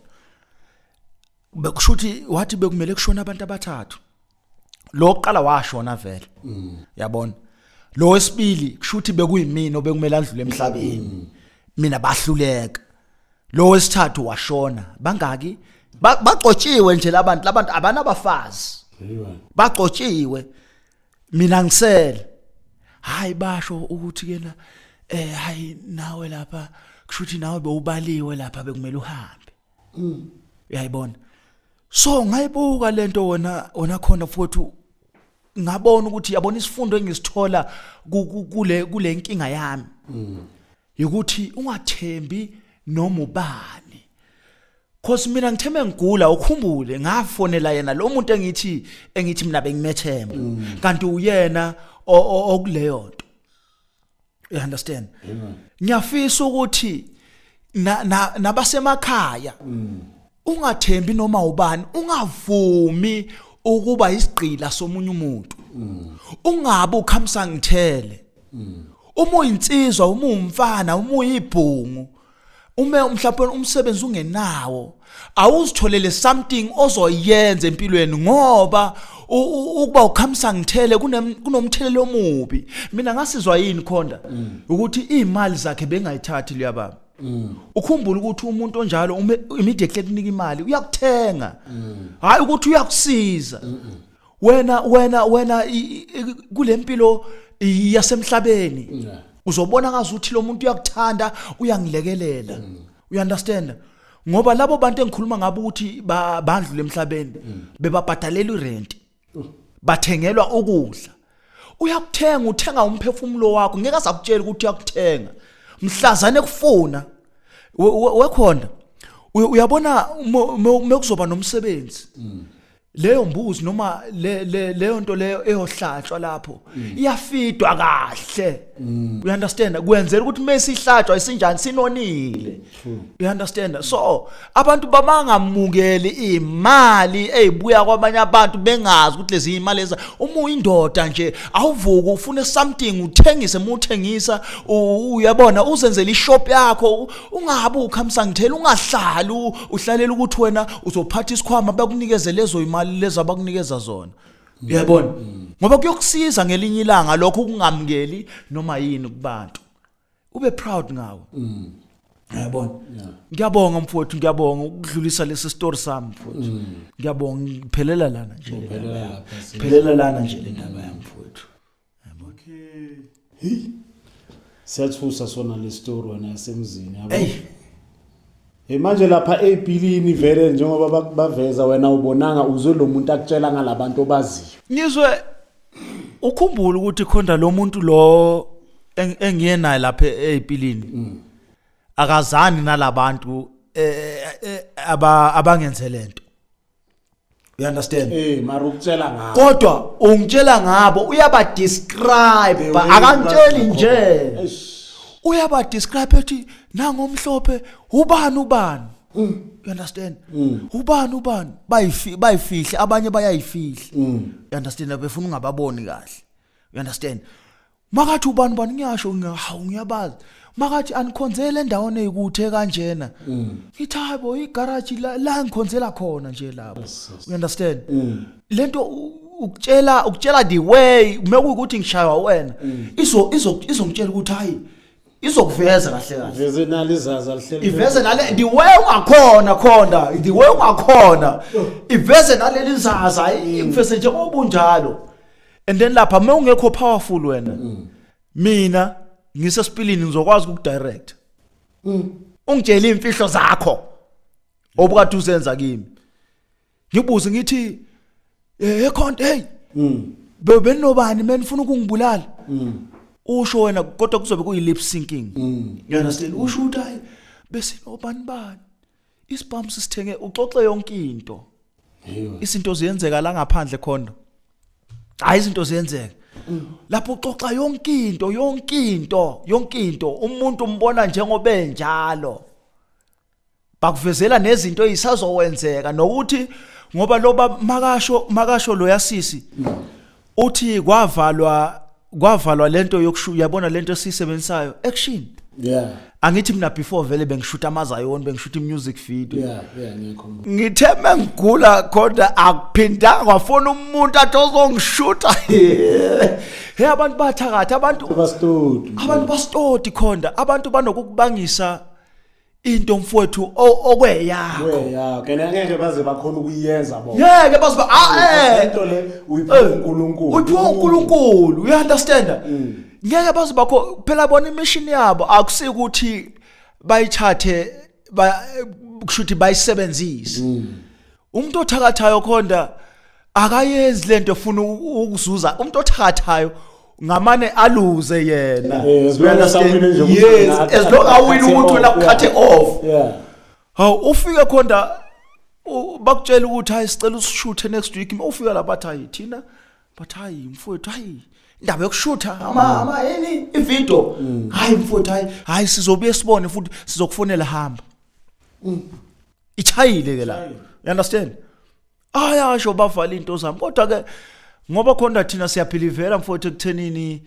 bekushuthi wathi bekumele kushona abantu abathathu lo oqala washona vele yabona lo wesibili kushuthi bekuyimina obekumele andlule emhlabeni mina bahluleka lo wesithathu washona bangaki baxotshiwe nje labantu abanabafazi baxotshiwe mina ngisele hayi basho ukuthi kena hayi nawe lapha kushuthi nawe bewubaliwe lapha bekumele uhambe uyayibona so ngayibuka lento wona khona futhi ngabona ukuthi yabona isifundo engisithola kule nkinga yami ukuthi ungathembi noma ubani cause mina ngitheme ngigula ukhumbule ngafonela yena lo muntu engithi mina bengimethemba kanti uyena okuleyo nto you understand ngiyafisa ukuthi nabasemakhaya ungathembi noma ubani ungavumi ukuba isigqila somunye umuntu ungabe ukhamsa ngithele uma uyinsizwa uma umfana uma uyibhungu mhlawumbe umsebenzi ungenawo awuzitholele something ozoyenza empilweni ngoba ukuba ukhamsa ngithele kunomthelelo omubi mina ngasizwa yini khonda ukuthi imali zakhe bengayithathi leya baba ukhumbula ukuthi umuntu onjalo immediately kunika imali uyakuthenga hayi ukuthi uyakusiza wena kulempilo yasemhlabeni uzobona ngazuthi lo muntu uyakuthanda uyangilekelela you understand ngoba labo bantu engikhuluma ngabo ukuthi bandlule emhlabeni bebabhadalela irent bathengelwa ukudla uyakuthenga uthenga umphefumulo wakho ngeke asakutshela ukuthi uyakuthenga mhlazane kufuna wekhona uyabona mekuzoba nomsebenzi leyo mbuzi noma leyo nto leyo eyohlatshwa lapho iyafidwa kahle you understand kwenzela ukuthi mesihlatshwa isinjani sinonile you understand so abantu bamangamukeli imali ezibuya kwabanye abantu bengazi ukuthi lezi imali leza uma uyindoda nje awuvuka ufune something uthengise uthengisa uyabona uzenzele ishop yakho ungabe ukhamsa ngithela ungahlali uhlalela ukuthi wena uzophatha isikhwama bakunikeze lezo imali leza bakunikeza zona uyabona ngoba kuyokusiza ngelinye ilanga lokho kungamukeli noma yini kubantu ube proud ngawe uyabona ngiyabonga mfowethu ngiyabonga ukudlulisa lesi story sami mfowethu ngiyabonga ngiphelela lana nje ngiphelela lana nje le ndaba yami mfowethu yabona
okay siyathusa sona le story wena yasemzini yabo manje lapha eBhilini vele njengoba baveza wena ubonanga uzwe lo muntu akutshela ngalabantu obaziyo
ngizwe ukhumbula ukuthi khonda lo muntu lo engiyenayo lapha eBhilini akazani nalabantu abangenze lento you understand
mara ukutshela ngabo
kodwa ungitshela ngabo uyaba describe akantsheli nje uyaba describe ethi nangomhlophe ubani you understand ubani bayifihle abanye bayayifihla you understand befuna ungababoni kahle you understand makathi ubani ngiyasho ngiyabazi makathi anikhonzele endaweni eyikuthe kanjena ngithi hayibo igarage la ngikhonzela khona nje lapho you understand lento ukutshela the way mekuukuthi ngishaywa wena izongitshela ukuthi hayi izokuveza kahle
iveze nali izaza lihleli
iveze nale the way ungakhona khonda the way ungakhona iveze naleli izaza iveze nje obunjalo and then lapha mawungekho powerful wena mina ngisesipilini ngizokwazi ukudirect ungitshela imfihlo zakho obukade uzenza kimi ngibuze ngithi ekhonto hey benobani menifuna ukungibulala usho wena kodwa kuzobe kuyi lip syncing you understand usho ukuthi hayi besinobani isibhamu sisithenge uxoxe yonke into izinto ziyenzeka la ngaphandle khona hayi izinto ziyenzeka lapho uxoxa yonke into umuntu umbona njengoba enjalo bakuvezela nezinto ezisazokwenzeka nokuthi ngoba loba makasho lo yasisi uthi kwavalwa lento yokushuta yabona lento esisebenzayo action angithi mina before vele bengishuta amazayoni bengishuta music video ngitheme ngigula kodwa akuphindanga kwafona umuntu athi ozongishuta abantu bathakatha abantu bastodi khonda abantu banokukubangisa into mfowethu okweyakho
ngeke baze bakhona ukuyenza bona
ngeke baze
into le uyiphiwa
uNkulunkulu you understand ngeke baze bakho phela bona imission yabo akusike ukuthi bayithathe kushuthi bayisebenzise umuntu othakathayo khonda akayenzi lento ufuna ukuzuza umuntu othakathayo ngamane aluze yena
as long as
yes as long as win ukuthi wena ukhathe off Hawu ufike khona bakutshela ukuthi hayi sicela usishuthe next week. Ufika la bathi hayi thina bathi hayi mfowethu hayi indaba yokushutha ama yini ivideo. Hayi mfowethu hayi sizobuye sibone futhi sizokufonela hamba. Ichayile ke la. You understand? Ayasho bavala into zami kodwa ke ngoba khona thina siyabelivera mfowethu ekuthenini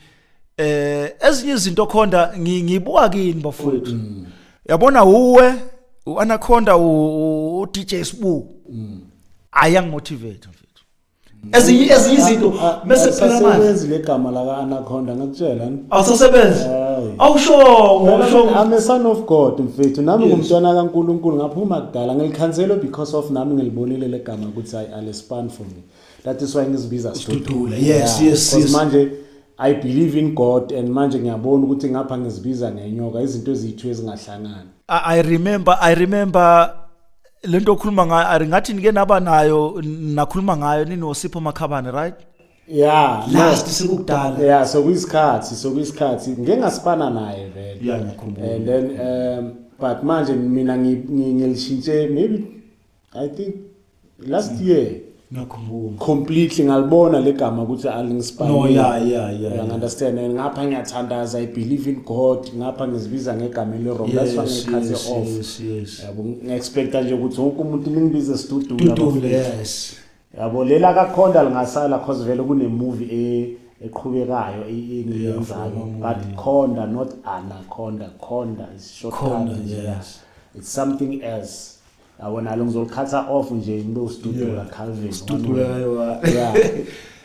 ezinye izinto khonda ngibuka kini bafowethu. Yabona uwe uAnaconda u DJ Sbu ayangimotivate mfethu. Ezinye izinto bese phela manje
sebenzi legama la kaAnaconda ngakutshela
awusasebenzi awusho
I'm a son of God mfethu nami ngumntwana kaNkuluNkulu ngaphuma kudala ngilikhanselo because of nami ngilibonile legama ukuthi I span for me. That is why ngizibiza Studula.
Yes.
Manje I believe in God and manje ngiyabona ukuthi ngapha ngizibiza ngenyoka izinto ezithu ezingahlangana.
I remember lento okhuluma ngayo ngathi nike naba nayo nakhuluma ngayo nini oSipho Makhabane right?
Yeah,
last sikudala.
Yeah, so kuyisikhathi ngeke ngasipana naye vele.
Yeah, ngiyakhumbula.
And then but manje mina ngilishintshe maybe I think last year.
Ngiyakhumbula.
Completely ngalibona legama ukuthi alingispani.
No, yeah.
You understand? And ngapha ngiyathandaza I believe in God. Ngapha ngizibiza ngegama leRome. That's why ngikhaze off.
Yes.
Yabo ngiexpecta nje ukuthi wonke umuntu ningibize Studula.
Yes.
Yabo lela kaKhonda lingasala cause vele kune movie eqhubekayo engiyenzayo. But Khonda not Anaconda. Khonda is short
Khonda,
term.
yes.
It's something else. Awona ngizokhatha off nje into Studula Calvin.
Studula
Yeah.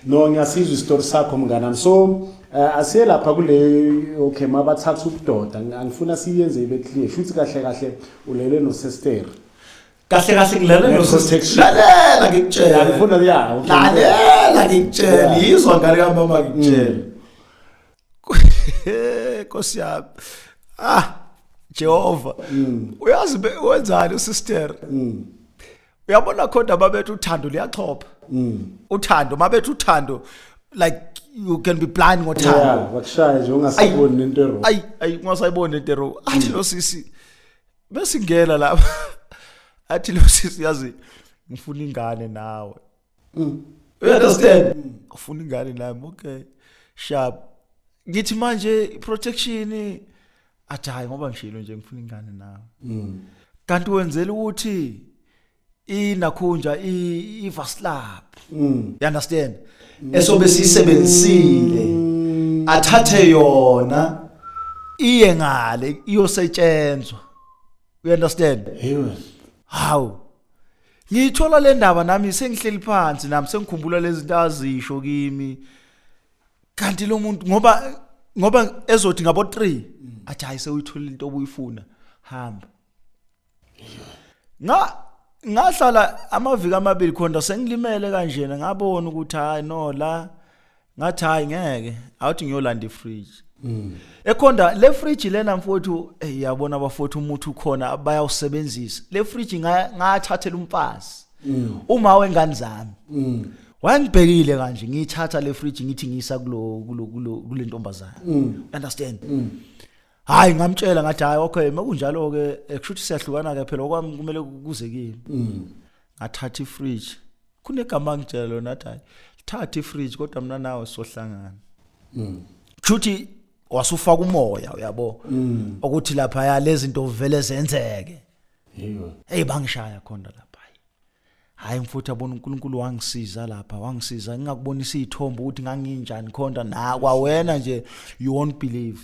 No ngiyasizwa istory sakho mngana. So asiye lapha kule okay mabathatha ubudoda angifuna siyenze ibe clear. Futhi kahle ulele no sister.
Kahle ngilele no
protection.
Lalela ngikutshela.
Angifuna
Lalela ngikutshela. Yizwa ngale kamama ngikutshela. Nkosi yami. Jehova. Uyazi wenzani usister? Uyabona khona babethu uthando liyachopha. Uthando mabethu uthando like you can be blind ngothando.
Yeah, bakushaya nje ungasiboni into ero.
Ayi ungasayiboni into ero. Athi lo sisi bese ngela lapha. Athi lo sisi yazi ngifuna ingane nawe. You understand? Ngifuna ingane nami. Okay. Sharp. Ngithi manje protection athi hayi ngoba ngishilo nje ngifuna ingane nawe. Kanti wenzela ukuthi inakhunja ivaslap. You understand? Esobe sisebenzisile athathe yona iye ngale iyosetshenzwa. You understand? How? Ngithola le ndaba nami sengihleli phansi nami sengikhumbula lezi zinto azisho kimi. Kanti lo muntu ngoba ezothi ngabo 3 athi hayi sewuyithola into obuyifuna hamba. Ngahlala amaviki amabili khona sengilimele kanjena ngabona ukuthi hayi no la ngathi hayi ngeke awuthi ngiyolanda ifridge. Ekhonda le fridge lena mfowethu yabona abafowethu umuntu ukhona bayawusebenzisa. Le fridge ngathathela umfazi. Uma wengane zami. Wangibhekile kanje ngithatha le fridge ngithi ngisa kule ntombazana. Understand? Hayi ngamtshela ngathi hayi okay makunjalo ke kushuthi siyahlukana ke phela okwami kumele kuze kimi. Ngathatha ifridge. Kunegama ngitshela lona nathi hayi thatha ifridge kodwa mina nawe sohlangana. Kushuthi wasufaka umoya uyabo ukuthi lapha ya lezi zinto vele zenzeke. Hey bangishaya khona lapha. Hayi mfuthu abona uNkulunkulu wangisiza lapha wangisiza ngingakubonisa izithombe ukuthi nganginjani khona na kwawena nje you won't believe.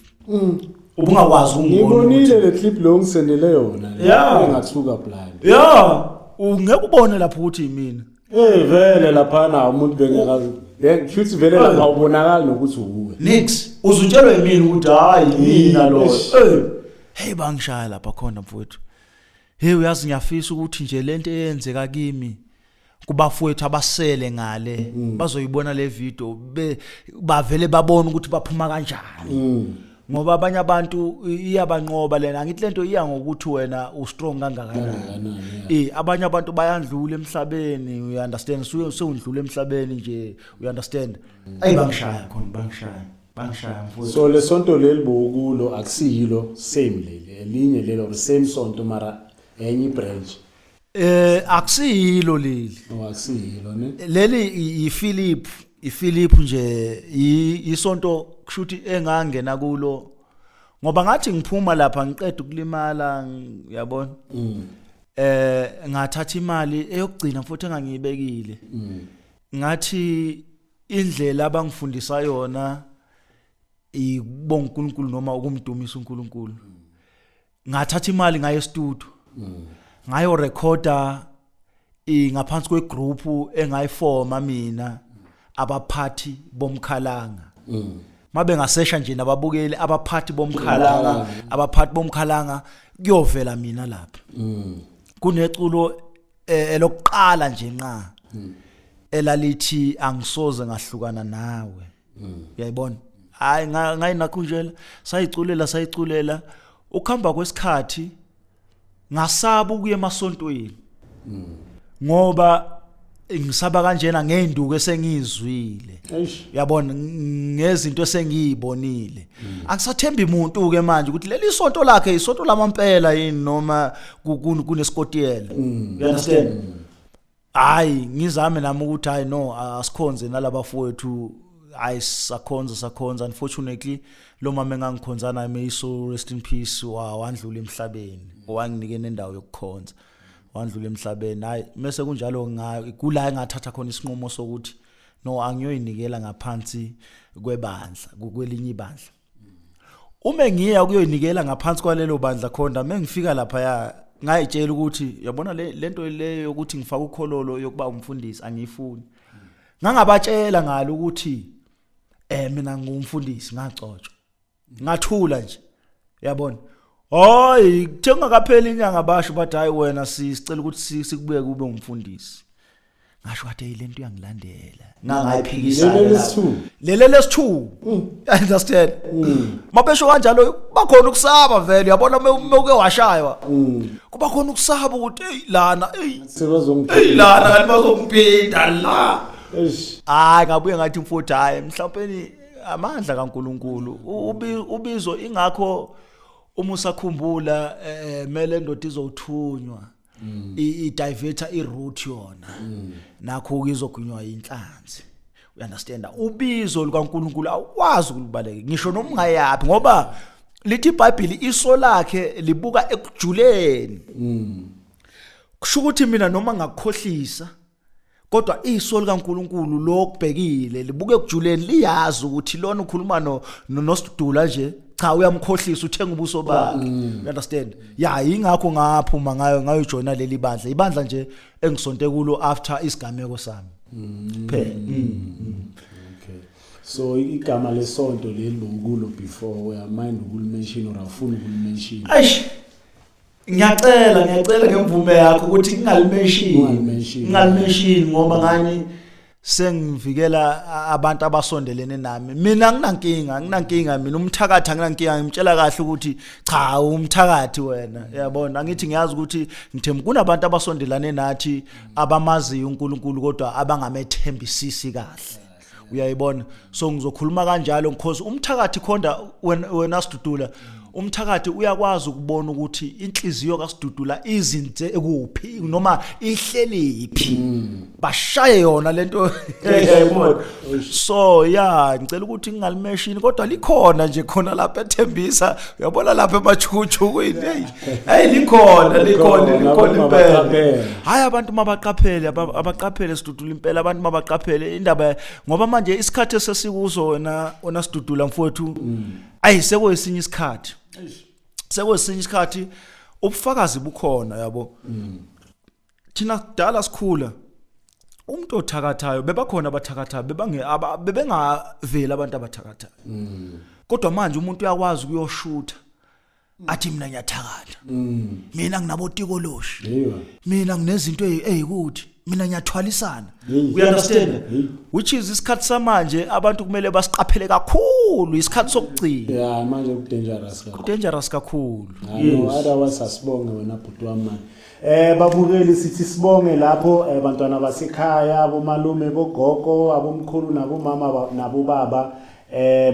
Ubungakwazi
ngibonile le clip lo ngisendele yona engathuka blind.
Yeah ungeke ubone lapha ukuthi yimina.
Vele lapha na umuntu bengeka futhi vele lapha ubonakala nokuthi uwe.
Nix uzutshelwe yimina ukuthi hayi mina lo. Hey bangishaya lapha khona mfuthu. Hey uyazi ngiyafisa ukuthi nje lento eyenzeka kimi kubafowethu abasele ngale bazoyibona le video bavele babona ukuthi baphuma kanjani. Ngoba abanye abantu iyabanqoba lena ngithi lento iya ngokuthi wena u strong kangakanani. Abanye abantu bayandlula emhlabeni you understand sewundlula emhlabeni nje you understand. Ayibangishaya khona bangishaya mfowethu.
So le sonto leli bokulo akusiyilo same leli elinye lelo same sonto mara enye branch
akusiyilo leli
akusiyilo ne
leli iPhilip nje isonto kushuthi engangena kulo ngoba ngathi ngiphuma lapha ngiqeda ukulimala uyabona ngathatha imali eyokugcina futhi engangiyibekile ngathi indlela abangifundisa yona ibonga uNkulunkulu noma ukumdumisa uNkulunkulu ngathatha imali ngaye studio ngayo recorder ngaphansi kwegroup engayifoma mina abaphathi bomkhalanga mabe ngasesha nje nababukeli abaphathi bomkhalanga kuyovela mina lapha kuneculo elokuqala nje nqa elalithi angisoze ngahlukana nawe uyayibona hayi ngayinakhunjela sayiculela ukuhamba kwesikhathi ngasaba ukuya emasontweni ngoba ngisaba kanjena ngeenduku esengizwile uyabona ngezinto esengiyibonile akusathembi umuntu ke manje ukuthi leli sonto lakhe isonto lamampela yini noma kunesikotiyela you understand hayi ngizame nami ukuthi hayi no asikhonze nalabafowethu sakhonza unfortunately lo mama engangikhonzana may so rest in peace wandlula emhlabeni owanginike nendawo yokukhonza wandlula emhlabeni hayi mase kunjalo kula engathatha khona isinqumo sokuthi no angiyoyinikela ngaphansi kwebandla kwelinye ibandla uma ngiya kuyoyinikela ngaphansi kwalelo bandla khona mengifika lapha ngayitshela ukuthi yabona lento leyo ukuthi ngifaka ukhololo yokuba umfundisi angiyifuni ngangabatshela ngalo ukuthi mina ngumfundisi ngacotshwa ngathula nje yabona hayi thengakapheli inyanga basho bathi hayi wena sicela ukuthi sikubuye kube umfundisi ngasho kade lento yangilandela ngangayiphikisana lele lesithu understand mabesho kanjalo bakhona ukusaba vele yabona uke washaywa kuba khona ukusaba ukuthi lana lana kalibazongiphinda la hayi ngabuye ngathi mfowethu hayi mhlawumbe amandla kaNkuluNkulu ubizo ingakho uma usakhumbula mele ndoda izothunywa i-diverter i-route yona nakho kuzogunywa inhlanzi you understand ubizo lukaNkuluNkulu awukwazi ukulibaleka ngisho noma ungayapi ngoba lithi iBhayibheli iso lakhe libuka ekujuleni kusho ukuthi mina noma ngakukhohlisa kodwa iso likaNkuluNkulu lokubhekile libuke ekujuleni liyazi ukuthi lona ukhuluma noSidula nje cha uyamkhohlisa uthenga ubuso bakhe you understand ingakho ngaphuma ngayojoina leli bandla ibandla nje engisonte kulo after isigameko sami phela
okay so igama lesonto leli bokulo before uyamind ukulimention or afuna ukulimention
ngiyacela ngemvume yakho ukuthi ngingalimention ngoba ngani sengivikela abantu abasondelene nami mina nginankinga mina umthakathi anginankinga ngimtshela kahle ukuthi cha umthakathi wena yabona angithi ngiyazi ukuthi ngithemba kunabantu abasondelane nathi abamazi uNkulunkulu kodwa abangamethembisisi kahle uyayibona so ngizokhuluma kanjalo because umthakathi khonda wena Sidudula umthakathi uyakwazi ukubona ukuthi inhliziyo kaSidudula izinze ekuphi noma ihleliphi bashaye yona lento yayibona so ngicela ukuthi ngingalimention kodwa likhona nje khona lapha ethembisa uyabona lapha emachuchukwini likhona impela hayi abantu mabaqaphele abaqaphele Sidudula impela abantu mabaqaphele indaba ngoba manje isikhathi esesikuzo wena Sidudula mfowethu sekwesinye isikhathi ubufakazi bukhona yabo thina kudala sikhula umuntu othakathayo bebakhona abathakathayo bebengavela abantu abathakathayo kodwa manje umuntu uyakwazi ukuyoshutha athi mina ngiyathakatha mina nginabotikoloshi mina nginezinto ezikuthi mina ngiyathwalisana we understand which is isikhathi samanje abantu kumele basiqaphele kakhulu isikhathi sokugcina
manje
dangerous kakhulu
otherwise asibonge wena bhuti wami babukeli sithi sibonge lapho abantwana basekhaya abomalume bogogo abomkhulu nabomama nabobaba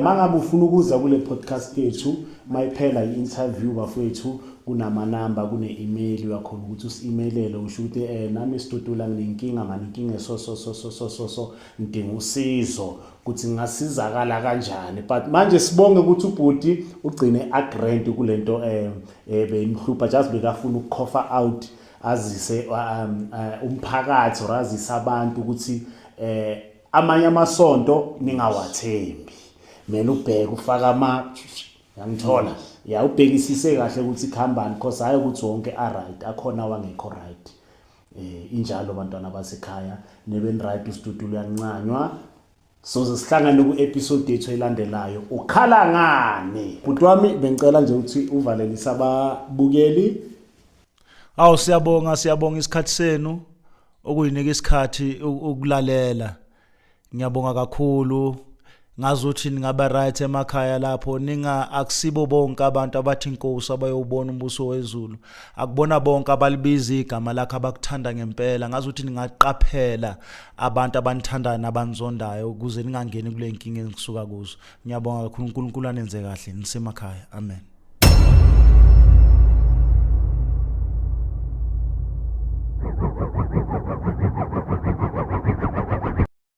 mangabe ufuna ukuza kule podcast yethu mayiphela i-interview bafowethu kunamanamba kune-email uyakhona ukuthi usi-emailele usho ukuthi nami Situtula nginenkinga nginenkinga so ngidinga usizo ukuthi ngasizakala kanjani but manje sibonge ukuthi ubhuti ugcine agree kulento beyimhlupha just bekafuna ukukhofa out azise umphakathi razisa abantu ukuthi amanye amasonto ningawathembi mina ubheke ufaka yangithola ya ubhekisise kahle ukuthi khambani because hayi ukuthi wonke right akhona wangekho right injalo abantwana basekhaya neben right uSitutula uyancanywa so sihlangane ku episode yethu elandelayo ukhala ngani bhuti wami bengicela nje ukuthi uvalelisa ababukeli
siyabonga isikhathi senu okuyinika isikhathi ukulalela ngiyabonga kakhulu ngazuthi ningaba right emakhaya lapho akusibo bonke abantu abathi inkosi abayobona umbuso wezulu akubona bonke abalibiza igama lakhe abakuthanda ngempela ngazuthi ningaqaphela abantu abanithandayo nabanizondayo ukuze ningangeni kule nkinga engisuka kuzo ngiyabonga kakhulu uNkulunkulu anenze kahle nisemakhaya amen.